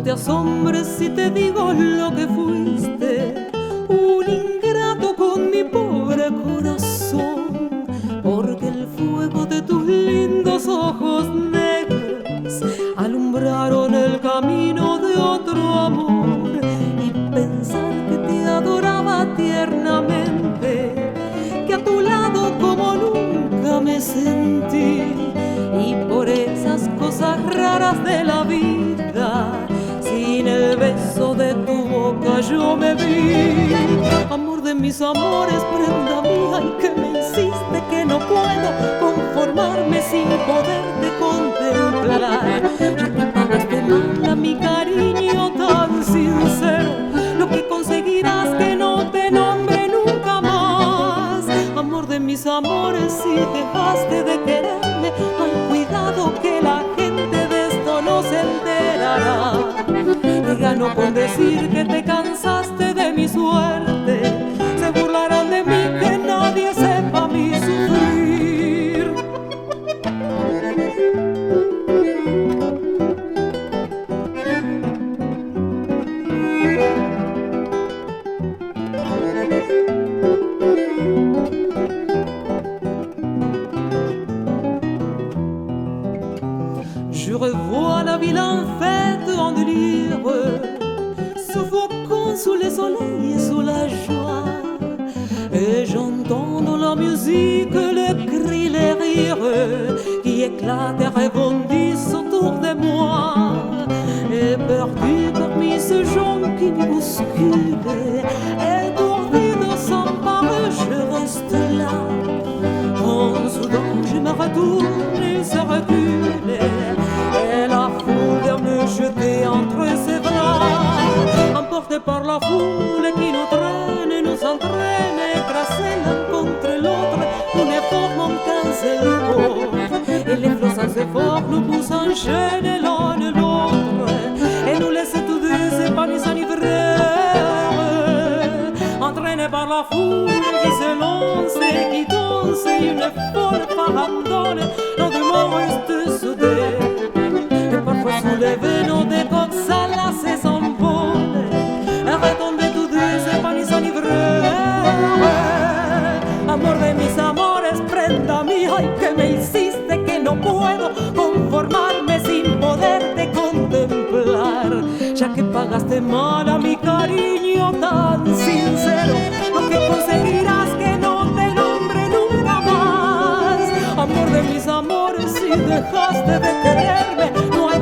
No te asombres si te digo lo que fuiste, un ingrato con mi pobre corazón, porque el fuego de tus lindos ojos negros alumbraron el camino de otro amor. Y pensar que te adoraba tiernamente, que a tu lado como nunca me sentí, y por esas cosas raras de la vida, sin el beso de tu boca yo me vi. Amor de mis amores, prenda mía, y que me insiste que no puedo conformarme sin poderte contemplar. Ya me pagaste mal a mi cariño tan sincero, lo que conseguirás que no te nombre nunca más. Amor de mis amores, si dejaste de quererme, ay, cuidado que la gente de esto no se enterará. Y gano con decir que te cansaste de mi suerte, se burlarán de mí, que nadie sepa mi sufrir. Je revois la ville en fête, en délire, suffoquant sous les soleils et sous la joie. Et j'entends dans la musique les cris, les rires qui éclatent et rebondissent autour de moi. Et perdu parmi ces gens qui me bousculent, étourdi de s'emparer, je reste là. En soudain je me retourne et se recule, et la foule vient me jeter entre ses bras. Emporté par la foule qui nous traîne et nous entraîne, écrasés l'un contre l'autre, nous ne formons qu'un seul corps. Et les flots sans effort nous poussent en chaîne l'un et l'autre, et nous laissent tous deux épanouis s'enivrer. Entraînés par la foule qui se lance et qui danse, une folle farandole, nos deux mains restent soudées. Et parfois soulevés, nos décoques s'enlacent et s'envolent, et retombent tous deux épanouis s'enivrer. Amor de mis amores, prenda mía, y que me insiste que no puedo conformarme sin poderte contemplar. Ya que pagaste mal a mi cariño tan sincero, lo que conseguirás que no te nombre nunca más. Amor de mis amores, si dejaste de querer